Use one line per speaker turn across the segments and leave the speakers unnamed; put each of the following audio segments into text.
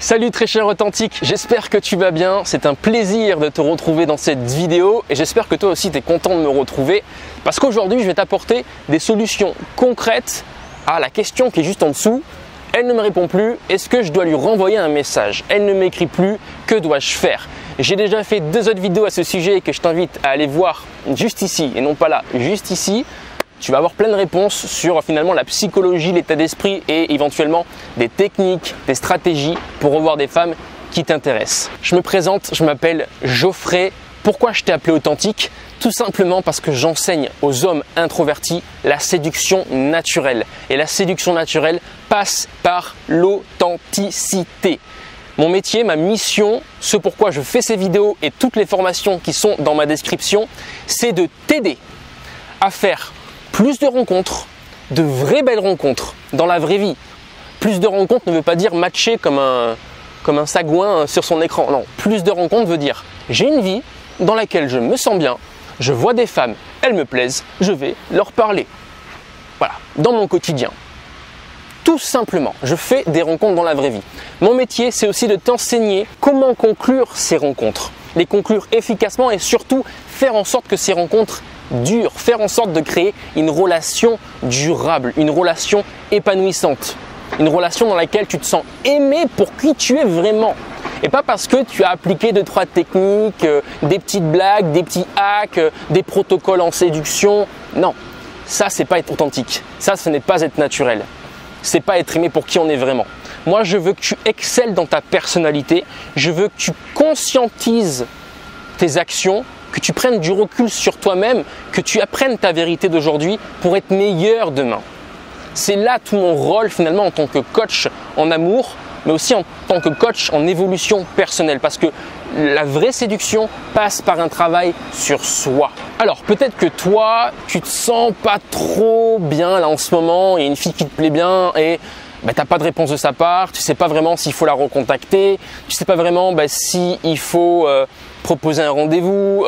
Salut très cher authentique, j'espère que tu vas bien, c'est un plaisir de te retrouver dans cette vidéo et j'espère que toi aussi tu es content de me retrouver parce qu'aujourd'hui je vais t'apporter des solutions concrètes à la question qui est juste en dessous. Elle ne me répond plus, est-ce que je dois lui renvoyer un message? Elle ne m'écrit plus, que dois-je faire? J'ai déjà fait 2 autres vidéos à ce sujet que je t'invite à aller voir juste ici et non pas là, juste ici. Tu vas avoir plein de réponses sur finalement la psychologie, l'état d'esprit et éventuellement des techniques, des stratégies pour revoir des femmes qui t'intéressent. Je me présente, je m'appelle Geoffrey. Pourquoi je t'ai appelé authentique? Tout simplement parce que j'enseigne aux hommes introvertis la séduction naturelle. Et la séduction naturelle passe par l'authenticité. Mon métier, ma mission, ce pourquoi je fais ces vidéos et toutes les formations qui sont dans ma description, c'est de t'aider à faire plus de rencontres, de vraies belles rencontres dans la vraie vie. Plus de rencontres ne veut pas dire matcher comme un sagouin sur son écran. Non, plus de rencontres veut dire j'ai une vie dans laquelle je me sens bien, je vois des femmes, elles me plaisent, je vais leur parler. Voilà, dans mon quotidien. Tout simplement, je fais des rencontres dans la vraie vie. Mon métier, c'est aussi de t'enseigner comment conclure ces rencontres. Les conclure efficacement et surtout faire en sorte que ces rencontres durent, faire en sorte de créer une relation durable, une relation épanouissante, une relation dans laquelle tu te sens aimé pour qui tu es vraiment. Et pas parce que tu as appliqué 2-3 techniques, des petites blagues, des petits hacks, des protocoles en séduction. Non, ça c'est pas être authentique, ça ce n'est pas être naturel, c'est pas être aimé pour qui on est vraiment. Moi je veux que tu excelles dans ta personnalité, je veux que tu conscientises tes actions, que tu prennes du recul sur toi-même, que tu apprennes ta vérité d'aujourd'hui pour être meilleur demain. C'est là tout mon rôle finalement en tant que coach en amour, mais aussi en tant que coach en évolution personnelle, parce que la vraie séduction passe par un travail sur soi. Alors peut-être que toi, tu te sens pas trop bien là en ce moment, il y a une fille qui te plaît bien et tu n'as pas de réponse de sa part, tu ne sais pas vraiment s'il faut la recontacter, tu ne sais pas vraiment s'il faut proposer un rendez-vous,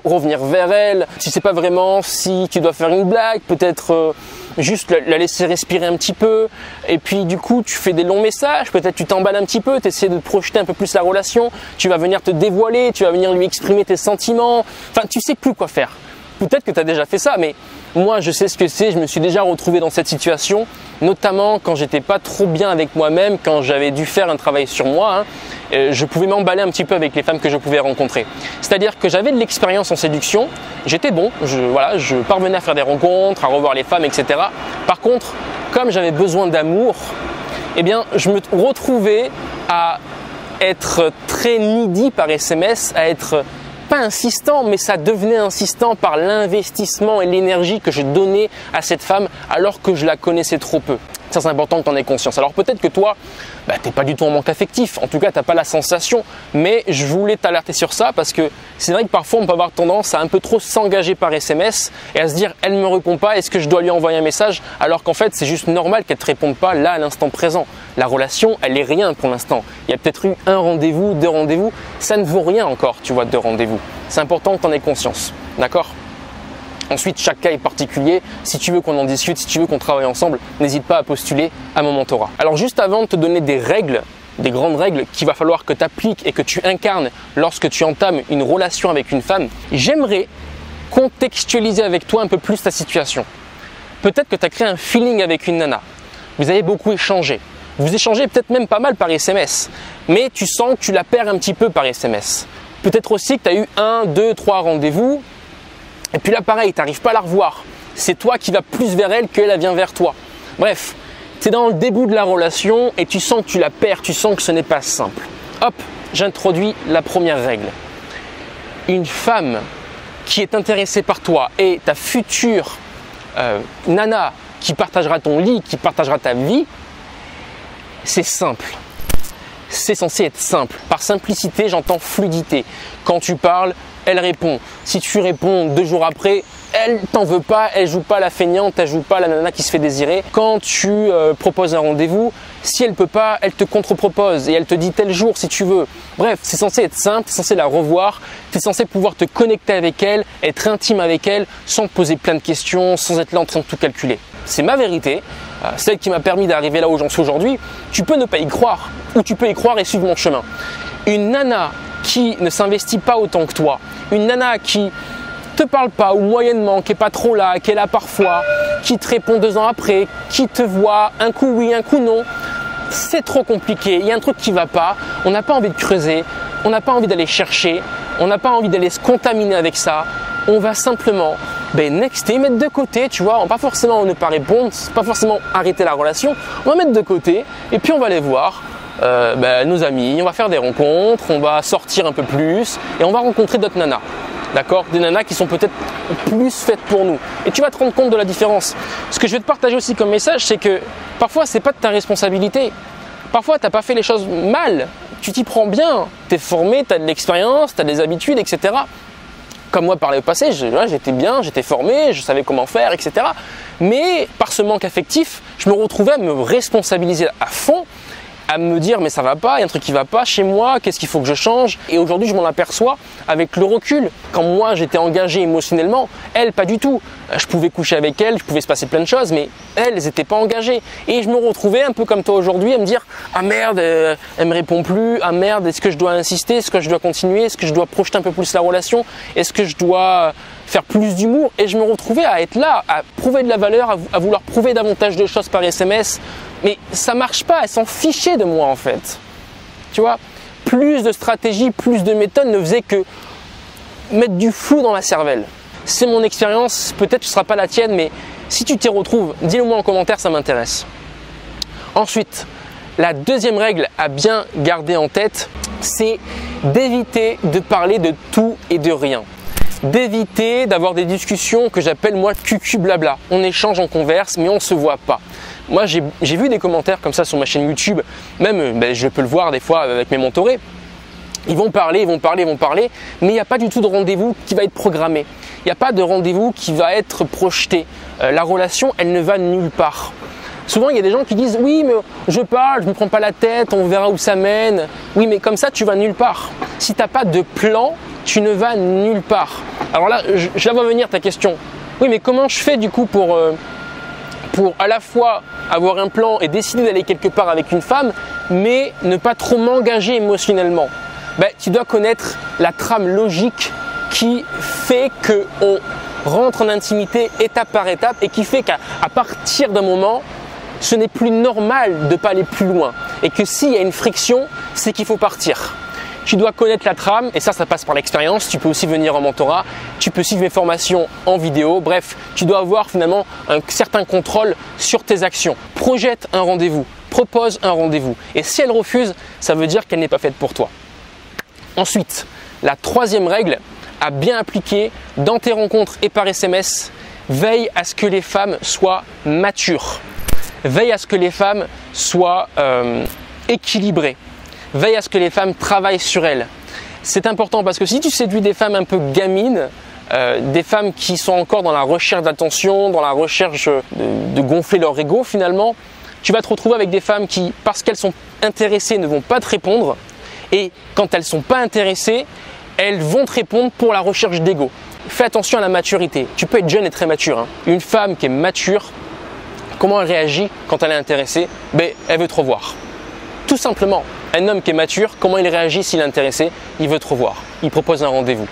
revenir vers elle, tu ne sais pas vraiment si tu dois faire une blague, peut-être juste la laisser respirer un petit peu, et puis du coup tu fais des longs messages, peut-être tu t'emballes un petit peu, tu essaies de projeter un peu plus la relation, tu vas venir te dévoiler, tu vas venir lui exprimer tes sentiments, enfin tu ne sais plus quoi faire. Peut-être que tu as déjà fait ça, mais moi je sais ce que c'est, je me suis déjà retrouvé dans cette situation, notamment quand j'étais pas trop bien avec moi-même, quand j'avais dû faire un travail sur moi, je pouvais m'emballer un petit peu avec les femmes que je pouvais rencontrer. C'est-à-dire que j'avais de l'expérience en séduction, j'étais bon, je parvenais à faire des rencontres, à revoir les femmes, etc. Par contre, comme j'avais besoin d'amour, eh bien je me retrouvais à être très needy par SMS, à être pas insistant, mais ça devenait insistant par l'investissement et l'énergie que je donnais à cette femme alors que je la connaissais trop peu. Ça c'est important que tu en aies conscience. Alors peut-être que toi, tu n'es pas du tout en manque affectif, en tout cas tu n'as pas la sensation, mais je voulais t'alerter sur ça parce que c'est vrai que parfois on peut avoir tendance à un peu trop s'engager par SMS et à se dire elle ne me répond pas, est-ce que je dois lui envoyer un message? Alors qu'en fait c'est juste normal qu'elle ne te réponde pas là à l'instant présent. La relation elle est rien pour l'instant. Il y a peut-être eu 1 rendez-vous, 2 rendez-vous, ça ne vaut rien encore, tu vois, 2 rendez-vous. C'est important que tu en aies conscience, d'accord? Ensuite, chaque cas est particulier. Si tu veux qu'on en discute, si tu veux qu'on travaille ensemble, n'hésite pas à postuler à mon mentorat. Alors juste avant de te donner des règles, des grandes règles qu'il va falloir que tu appliques et que tu incarnes lorsque tu entames une relation avec une femme, j'aimerais contextualiser avec toi un peu plus ta situation. Peut-être que tu as créé un feeling avec une nana. Vous avez beaucoup échangé. Vous échangez peut-être même pas mal par SMS, mais tu sens que tu la perds un petit peu par SMS. Peut-être aussi que tu as eu 1, 2, 3 rendez-vous. Et puis là, pareil, tu n'arrives pas à la revoir. C'est toi qui vas plus vers elle qu'elle vient vers toi. Bref, tu es dans le début de la relation et tu sens que tu la perds, tu sens que ce n'est pas simple. Hop, j'introduis la première règle. Une femme qui est intéressée par toi et ta future nana qui partagera ton lit, qui partagera ta vie, c'est simple. C'est censé être simple. Par simplicité, j'entends fluidité. Quand tu parles, elle répond. Si tu réponds 2 jours après, elle t'en veut pas, elle joue pas la feignante, elle joue pas la nana qui se fait désirer. Quand tu proposes un rendez-vous, si elle peut pas, elle te contre-propose et elle te dit tel jour si tu veux. Bref, c'est censé être simple, tu es censé la revoir, tu es censé pouvoir te connecter avec elle, être intime avec elle sans te poser plein de questions, sans être là en train de tout calculer. C'est ma vérité, celle qui m'a permis d'arriver là où j'en suis aujourd'hui. Tu peux ne pas y croire ou tu peux y croire et suivre mon chemin. Une nana qui ne s'investit pas autant que toi, une nana qui te parle pas ou moyennement, qui est pas trop là, qui est là parfois, qui te répond 2 ans après, qui te voit un coup oui, un coup non, c'est trop compliqué, il y a un truc qui va pas, on n'a pas envie de creuser, on n'a pas envie d'aller chercher, on n'a pas envie d'aller se contaminer avec ça, on va simplement nexter, mettre de côté, tu vois, on va pas forcément ne pas répondre, pas forcément arrêter la relation, on va mettre de côté et puis on va aller voir nos amis, on va faire des rencontres, on va sortir un peu plus et on va rencontrer d'autres nanas. D'accord? Des nanas qui sont peut-être plus faites pour nous. Et tu vas te rendre compte de la différence. Ce que je vais te partager aussi comme message, c'est que parfois, c'est pas de ta responsabilité. Parfois, tu n'as pas fait les choses mal. Tu t'y prends bien. Tu es formé, tu as de l'expérience, tu as des habitudes, etc. Comme moi par le passé, j'étais bien, j'étais formé, je savais comment faire, etc. Mais par ce manque affectif, je me retrouvais à me responsabiliser à fond, à me dire mais ça va pas, il y a un truc qui va pas chez moi, qu'est-ce qu'il faut que je change? Et aujourd'hui je m'en aperçois avec le recul. Quand moi j'étais engagé émotionnellement, elle pas du tout. Je pouvais coucher avec elle, je pouvais se passer plein de choses, mais elles n'étaient pas engagées. Et je me retrouvais un peu comme toi aujourd'hui à me dire ah merde, elle me répond plus, ah merde, est-ce que je dois insister, est-ce que je dois continuer, est-ce que je dois projeter un peu plus la relation, est-ce que je dois faire plus d'humour? Et je me retrouvais à être là, à prouver de la valeur, à vouloir prouver davantage de choses par SMS. Mais ça marche pas, elle s'en fichait de moi en fait. Tu vois, plus de stratégie, plus de méthodes ne faisait que mettre du flou dans la cervelle. C'est mon expérience, peut-être que ce ne sera pas la tienne, mais si tu t'y retrouves, dis-le moi en commentaire, ça m'intéresse. Ensuite, la deuxième règle à bien garder en tête, c'est d'éviter de parler de tout et de rien. D'éviter d'avoir des discussions que j'appelle moi cucu blabla. On échange, on converse, mais on ne se voit pas. Moi, j'ai vu des commentaires comme ça sur ma chaîne YouTube, même je peux le voir des fois avec mes mentorés. Ils vont parler, mais il n'y a pas du tout de rendez-vous qui va être programmé. Il n'y a pas de rendez-vous qui va être projeté. La relation, elle ne va nulle part. Souvent, il y a des gens qui disent « Oui, mais je parle, je ne me prends pas la tête, on verra où ça mène. » Oui, mais comme ça, tu vas nulle part. Si tu n'as pas de plan, tu ne vas nulle part. Alors là, je la vois venir ta question. Oui, mais comment je fais du coup pour à la fois avoir un plan et décider d'aller quelque part avec une femme, mais ne pas trop m'engager émotionnellement? Tu dois connaître la trame logique qui fait qu'on rentre en intimité étape par étape et qui fait qu'à partir d'un moment, ce n'est plus normal de ne pas aller plus loin. Et que s'il y a une friction, c'est qu'il faut partir. Tu dois connaître la trame et ça passe par l'expérience. Tu peux aussi venir en mentorat, tu peux suivre mes formations en vidéo. Bref, tu dois avoir finalement un certain contrôle sur tes actions. Projette un rendez-vous, propose un rendez-vous. Et si elle refuse, ça veut dire qu'elle n'est pas faite pour toi. Ensuite, la troisième règle à bien appliquer dans tes rencontres et par SMS, veille à ce que les femmes soient matures. Veille à ce que les femmes soient équilibrées. Veille à ce que les femmes travaillent sur elles. C'est important parce que si tu séduis des femmes un peu gamines, des femmes qui sont encore dans la recherche d'attention, dans la recherche de gonfler leur ego finalement, tu vas te retrouver avec des femmes qui, parce qu'elles sont intéressées, ne vont pas te répondre. Et quand elles ne sont pas intéressées, elles vont te répondre pour la recherche d'ego. Fais attention à la maturité. Tu peux être jeune et très mature. Hein. Une femme qui est mature, comment elle réagit quand elle est intéressée? Elle veut te revoir. Tout simplement. Un homme qui est mature, comment il réagit s'il est intéressé? Il veut te revoir. Il propose un rendez-vous.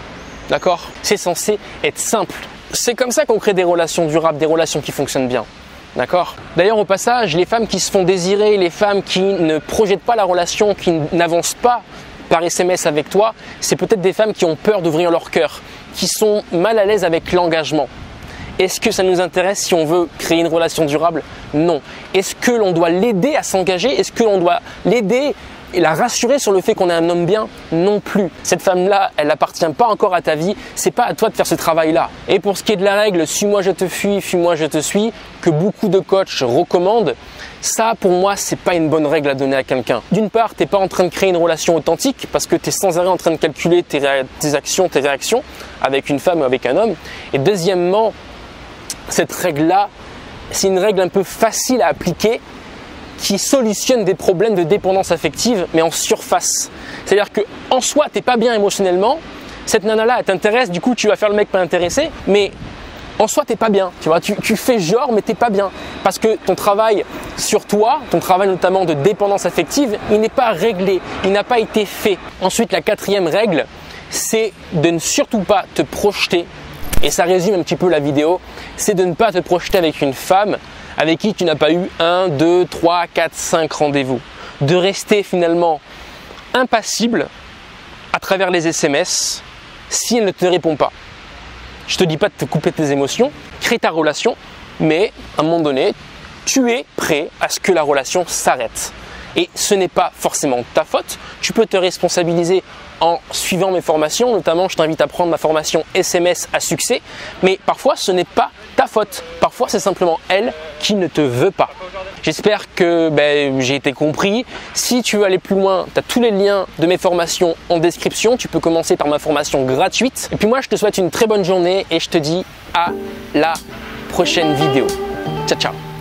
D'accord? C'est censé être simple. C'est comme ça qu'on crée des relations durables, des relations qui fonctionnent bien. D'accord? D'ailleurs, au passage, les femmes qui se font désirer, les femmes qui ne projettent pas la relation, qui n'avancent pas par SMS avec toi, c'est peut-être des femmes qui ont peur d'ouvrir leur cœur, qui sont mal à l'aise avec l'engagement. Est-ce que ça nous intéresse si on veut créer une relation durable? Non. Est-ce que l'on doit l'aider à s'engager? Est-ce que l'on doit l'aider et la rassurer sur le fait qu'on est un homme bien non plus. Cette femme-là, elle n'appartient pas encore à ta vie, c'est pas à toi de faire ce travail-là. Et pour ce qui est de la règle, suis-moi je te fuis, fuis-moi je te suis, que beaucoup de coachs recommandent, ça pour moi c'est pas une bonne règle à donner à quelqu'un. D'une part, t'es pas en train de créer une relation authentique parce que tu es sans arrêt en train de calculer tes actions, tes réactions avec une femme ou avec un homme. Et deuxièmement, cette règle-là, c'est une règle un peu facile à appliquer qui solutionne des problèmes de dépendance affective mais en surface. C'est-à-dire qu'en soi, tu n'es pas bien émotionnellement, cette nana-là, elle t'intéresse, du coup tu vas faire le mec pas intéressé, mais en soi, tu n'es pas bien. Tu vois, tu fais genre mais tu n'es pas bien parce que ton travail sur toi, ton travail notamment de dépendance affective, il n'est pas réglé, il n'a pas été fait. Ensuite, la quatrième règle, c'est de ne surtout pas te projeter, et ça résume un petit peu la vidéo, c'est de ne pas te projeter avec une femme avec qui tu n'as pas eu 1, 2, 3, 4, 5 rendez-vous. De rester finalement impassible à travers les SMS si elle ne te répond pas. Je ne te dis pas de te couper tes émotions, crée ta relation, mais à un moment donné, tu es prêt à ce que la relation s'arrête. Et ce n'est pas forcément ta faute, tu peux te responsabiliser en suivant mes formations, notamment je t'invite à prendre ma formation SMS à succès, mais parfois ce n'est pas ta faute, parfois c'est simplement elle qui ne te veut pas. J'espère que j'ai été compris. Si tu veux aller plus loin, tu as tous les liens de mes formations en description, tu peux commencer par ma formation gratuite. Et puis moi je te souhaite une très bonne journée et je te dis à la prochaine vidéo. Ciao ciao.